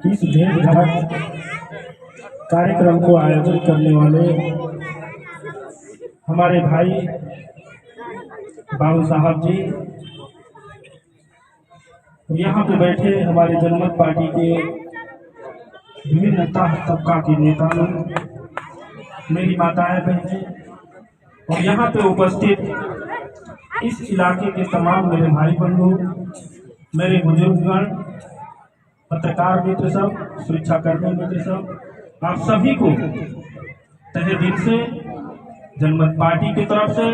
इस भेदभाव कार्यक्रम को आयोजित करने वाले हमारे भाई बाबू साहब जी, यहाँ पे बैठे हमारे जनमत पार्टी के विभिन्न तबका के नेता लोग, मेरी माताएं बहनें और यहाँ पे उपस्थित इस इलाके के तमाम मेरे भाई बंधु, मेरे बुजुर्गगण, पत्रकार मित्र सब, सुरक्षाकर्मी मित्र सब, आप सभी को तहे दिल से जनमत पार्टी की तरफ से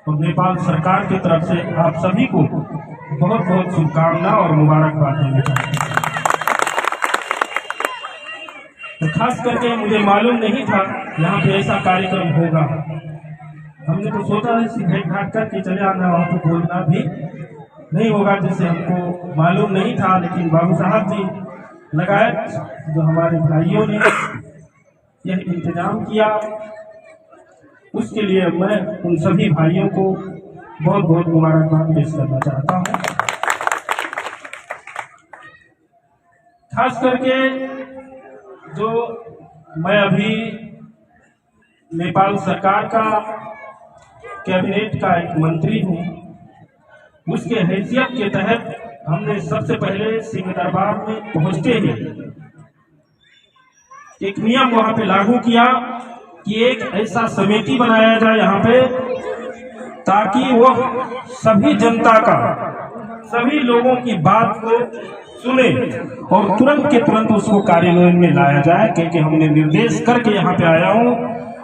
और नेपाल सरकार की तरफ से आप सभी को बहुत बहुत शुभकामना और मुबारकबाद देना चाहते हैं। तो खास करके मुझे मालूम नहीं था यहाँ पे ऐसा कार्यक्रम होगा। हमने तो सोचा है भेंट घाट करके चले आना, वहाँ पे बोलना भी नहीं होगा, जिससे हमको मालूम नहीं था। लेकिन बाबू साहब जी लगायत जो हमारे भाइयों ने यह इंतजाम किया, उसके लिए मैं उन सभी भाइयों को बहुत बहुत मुबारकबाद पेश करना चाहता हूँ। खास करके जो मैं अभी नेपाल सरकार का कैबिनेट का एक मंत्री हूँ, उसके हैसियत के तहत हमने सबसे पहले सिंह दरबार में पहुंचते ही एक नियम वहां पे लागू किया कि एक ऐसा समिति बनाया जाए यहाँ पे, ताकि वह सभी जनता का, सभी लोगों की बात को सुने और तुरंत के तुरंत उसको कार्यान्वयन में लाया जाए। क्योंकि हमने निर्देश करके यहाँ पे आया हूँ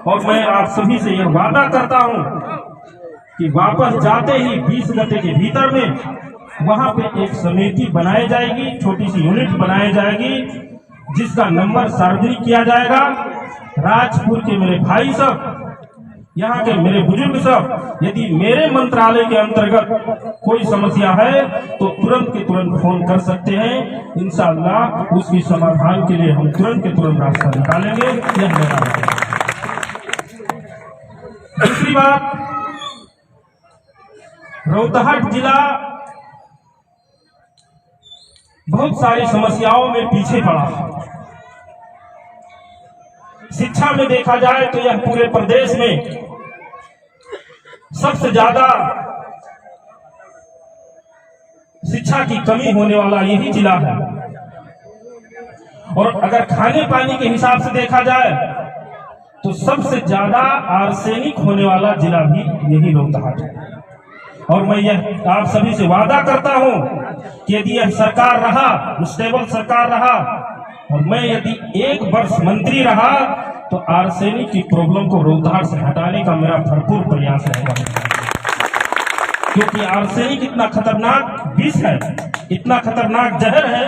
और मैं आप सभी से यह वादा करता हूँ कि वापस जाते ही 20 घंटे के भीतर में वहां पे एक समिति बनाई जाएगी, छोटी सी यूनिट बनाई जाएगी, जिसका नंबर सार्वजनिक किया जाएगा। राजपुर के मेरे भाई सब, यहाँ के मेरे बुजुर्ग सब, यदि मेरे मंत्रालय के अंतर्गत कोई समस्या है तो तुरंत के तुरंत फोन कर सकते हैं। इंशाअल्लाह उसकी समाधान के लिए हम तुरंत के तुरंत रास्ता निकालेंगे। यह मेरा है। दूसरी बात, रोहतहट जिला बहुत सारी समस्याओं में पीछे पड़ा है। शिक्षा में देखा जाए तो यह पूरे प्रदेश में सबसे ज्यादा शिक्षा की कमी होने वाला यही जिला है। और अगर खाने पानी के हिसाब से देखा जाए तो सबसे ज्यादा आर्सेनिक होने वाला जिला भी यही रोहतहट है। और मैं यह आप सभी से वादा करता हूं कि यदि यह सरकार रहा, स्टेबल सरकार रहा और मैं यदि 1 वर्ष मंत्री रहा तो आर्सेनिक की प्रॉब्लम को रोहतहट से हटाने का मेरा भरपूर प्रयास रहेगा। क्योंकि आर्सेनिक इतना खतरनाक विष है, इतना खतरनाक जहर है,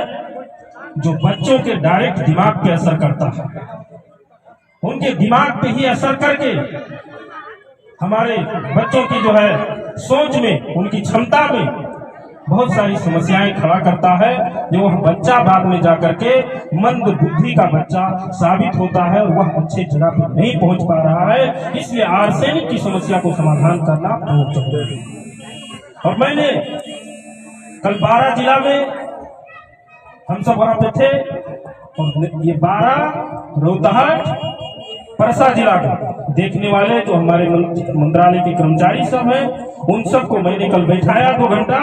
जो बच्चों के डायरेक्ट दिमाग पे असर करता है। उनके दिमाग पे ही असर करके हमारे बच्चों की जो है सोच में, उनकी क्षमता में बहुत सारी समस्याएं खड़ा करता है, जो वह बच्चा बाद में जाकर के मंद बुद्धि का बच्चा साबित होता है और वह अच्छे जगह पर नहीं पहुंच पा रहा है। इसलिए आर्सेनिक की समस्या को समाधान करना बहुत जरूरी है। और मैंने कल 12 जिला में हम सब वहां पे थे और ये 12 रोहतहट परसा जिला को देखने वाले जो हमारे मंत्रालय के कर्मचारी सब हैं, उन सबको मैंने कल बैठाया 2 घंटा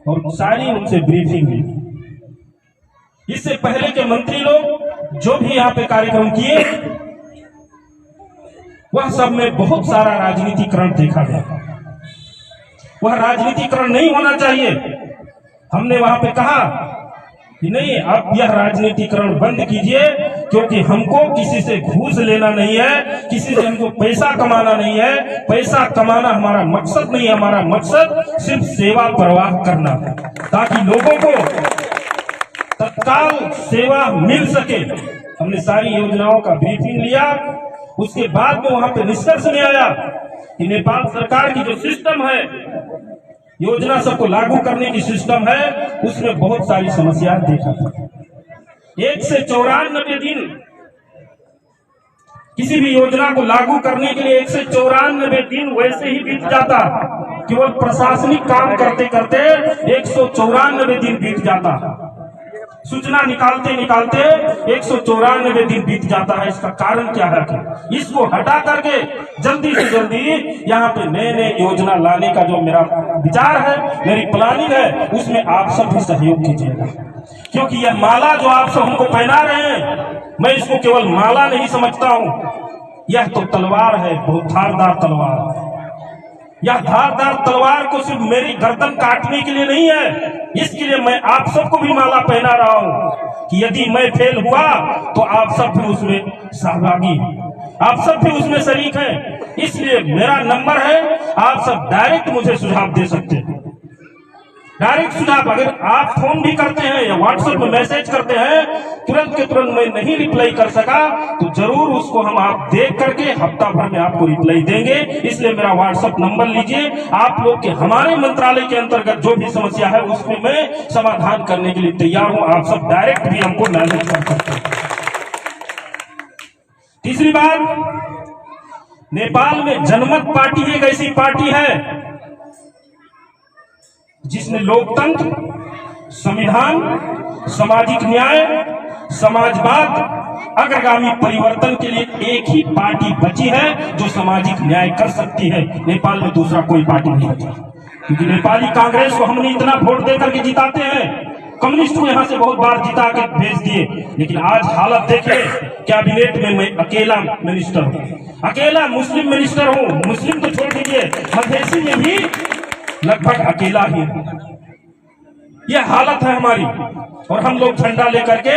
और सारी उनसे ब्रीफिंग ली। इससे पहले के मंत्री लोग जो भी यहाँ पे कार्यक्रम किए, वह सब में बहुत सारा राजनीतिकरण देखा गया। वह राजनीतिकरण नहीं होना चाहिए। हमने वहां पे कहा कि नहीं, आप यह राजनीतिकरण बंद कीजिए, क्योंकि हमको किसी से घूस लेना नहीं है, किसी से हमको पैसा कमाना नहीं है। पैसा कमाना हमारा मकसद नहीं है। हमारा मकसद सिर्फ सेवा प्रवाह करना है, ताकि लोगों को तत्काल सेवा मिल सके। हमने सारी योजनाओं का ब्रीफिंग लिया। उसके बाद में वहां पे निष्कर्ष में आया कि नेपाल सरकार की जो सिस्टम है, योजना सबको लागू करने की सिस्टम है, उसमें बहुत सारी समस्याएं देखा था। 1 से 94 दिन किसी भी योजना को लागू करने के लिए 1 से 94 दिन वैसे ही बीत जाता। केवल प्रशासनिक काम करते करते 194 दिन बीत जाता। सूचना निकालते निकालते 194 दिन बीत जाता है। इसका कारण क्या है कि इसको हटा करके जल्दी से जल्दी यहाँ पे नए नए योजना लाने का जो मेरा विचार है, मेरी प्लानिंग है, उसमें आप सब भी सहयोग कीजिएगा। क्योंकि यह माला जो आप सब हमको पहना रहे हैं, मैं इसको केवल माला नहीं समझता हूँ, यह तो तलवार है, बहुत धारदार तलवार। यह धारदार तलवार को सिर्फ मेरी गर्दन काटने के लिए नहीं है, इसके लिए मैं आप सबको भी माला पहना रहा हूं कि यदि मैं फेल हुआ तो आप सब भी उसमें सहभागी, आप सब भी उसमें शरीक हैं। इसलिए मेरा नंबर है, आप सब डायरेक्ट मुझे सुझाव दे सकते हैं। डायरेक्ट सुझाव अगर आप फोन भी करते हैं या व्हाट्सएप में मैसेज करते हैं, तुरंत के तुरंत मैं नहीं रिप्लाई कर सका तो जरूर उसको हम आप देख करके हफ्ता भर में आपको रिप्लाई देंगे। इसलिए मेरा व्हाट्सएप नंबर लीजिए। आप लोग के हमारे मंत्रालय के अंतर्गत जो भी समस्या है उसमें मैं समाधान करने के लिए तैयार हूं। आप सब डायरेक्ट भी हमको मैसेज कर सकते हैं। तीसरी बात, नेपाल में जनमत पार्टी एक ऐसी पार्टी है जिसने लोकतंत्र, संविधान, सामाजिक न्याय, समाजवाद, अग्रगामी परिवर्तन के लिए एक ही पार्टी बची है जो सामाजिक न्याय कर सकती है। नेपाल में दूसरा कोई पार्टी नहीं बचा, क्योंकि नेपाली कांग्रेस को हमने इतना वोट देकर के जिताते हैं, कम्युनिस्ट को यहां से बहुत बार जिता के भेज दिए, लेकिन आज हालत देखिए, कैबिनेट में मैं अकेला मिनिस्टर हूं, अकेला मुस्लिम मिनिस्टर हूं। मुस्लिम तो छोड़ दीजिए, मधेसी में भी लगभग अकेला ही। यह हालत है हमारी, और हम लोग झंडा लेकर के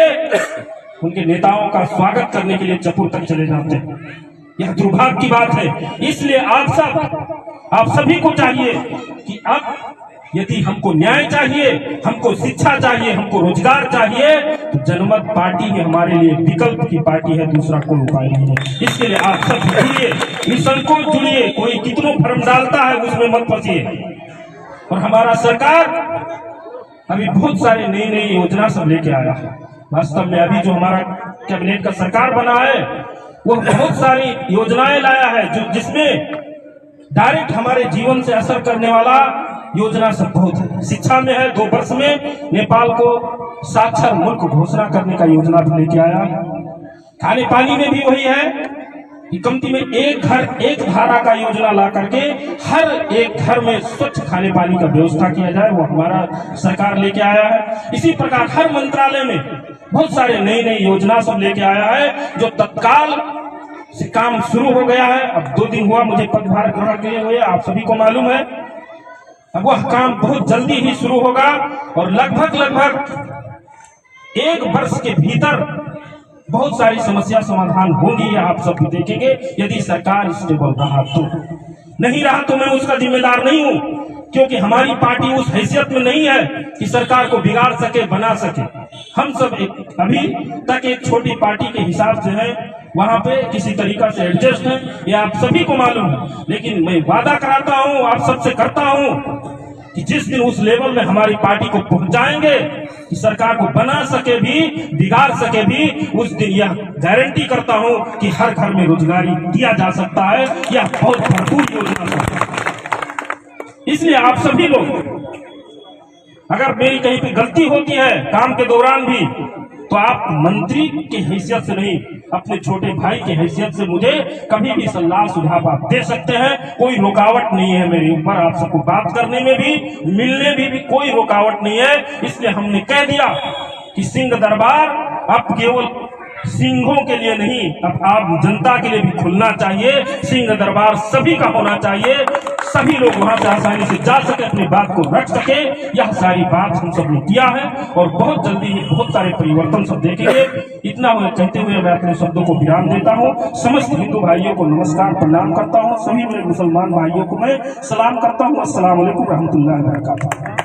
उनके नेताओं का स्वागत करने के लिए जयपुर तक चले जाते हैं। यह दुर्भाग्य की बात है। इसलिए आप सभी को चाहिए कि अब यदि हमको न्याय चाहिए, हमको शिक्षा चाहिए, हमको रोजगार चाहिए, तो जनमत पार्टी ही हमारे लिए विकल्प की पार्टी है, दूसरा कोई उपाय नहीं है। इसके लिए आप सब जुड़िए, निसंकोच जुड़िए, कोई कितनों भ्रम डालता है उसमें मत फंसिए। और हमारा सरकार अभी बहुत सारे नई नई योजना सब लेके आया है। वास्तव में अभी जो हमारा कैबिनेट का सरकार बना है वह बहुत सारी योजनाएं लाया है जो जिसमें डायरेक्ट हमारे जीवन से असर करने वाला योजना सब बहुत है। शिक्षा में है, 2 वर्ष में नेपाल को साक्षर मुल्क घोषणा करने का योजना भी लेके आया। खाने पानी में भी वही है कि कमती में एक घर एक धारा का योजना ला करके हर एक घर में स्वच्छ खाने पानी का व्यवस्था किया जाए, वो हमारा सरकार लेके आया है। इसी प्रकार हर मंत्रालय में बहुत सारे नई नई योजना सब लेके आया है जो तत्काल से काम शुरू हो गया है। अब 2 दिन हुआ मुझे पदभार ग्रहण किए हुए, आप सभी को मालूम है। अब वह काम बहुत जल्दी ही शुरू होगा और लगभग 1 वर्ष के भीतर बहुत सारी समस्या समाधान होंगी, आप सब भी देखेंगे। यदि सरकार स्टेबल रहा तो, नहीं रहा तो मैं उसका जिम्मेदार नहीं हूं, क्योंकि हमारी पार्टी उस हैसियत में नहीं है कि सरकार को बिगाड़ सके, बना सके। हम सब अभी तक एक छोटी पार्टी के हिसाब से है, वहां पे किसी तरीका से एडजस्ट है, ये आप सभी को मालूम है। लेकिन मैं वादा कराता हूं, आप सबसे करता हूं कि जिस दिन उस लेवल में हमारी पार्टी को पहुंचाएंगे कि सरकार को बना सके भी, बिगाड़ सके भी, उस दिन यह गारंटी करता हूं कि हर घर में रोजगारी दिया जा सकता है। यह बहुत भरपूर योजना है। इसलिए आप सभी लोग, अगर मेरी कहीं पे गलती होती है काम के दौरान भी, तो आप मंत्री की हैसियत से नहीं, अपने छोटे भाई की हैसियत से मुझे कभी भी सलाह सुझाव आप दे सकते हैं। कोई रुकावट नहीं है मेरे ऊपर, आप सबको बात करने में भी, मिलने में भी कोई रुकावट नहीं है। इसलिए हमने कह दिया कि सिंह दरबार अब केवल सिंहों के लिए नहीं, अब आप जनता के लिए भी खुलना चाहिए। सिंह दरबार सभी का होना चाहिए, सभी लोग वहां से आसानी से जा सके, अपनी बात को रख सके। यह सारी बात हम सब ने किया है और बहुत जल्दी बहुत सारे परिवर्तन सब देखेंगे। इतना कहते हुए मैं अपने शब्दों को विराम देता हूँ। समस्त हिंदू भाइयों को नमस्कार प्रणाम करता हूँ, सभी मेरे मुसलमान भाइयों को मैं सलाम करता हूँ। अस्सलाम वालेकुम रहमतुल्लाहि व बरकातहू।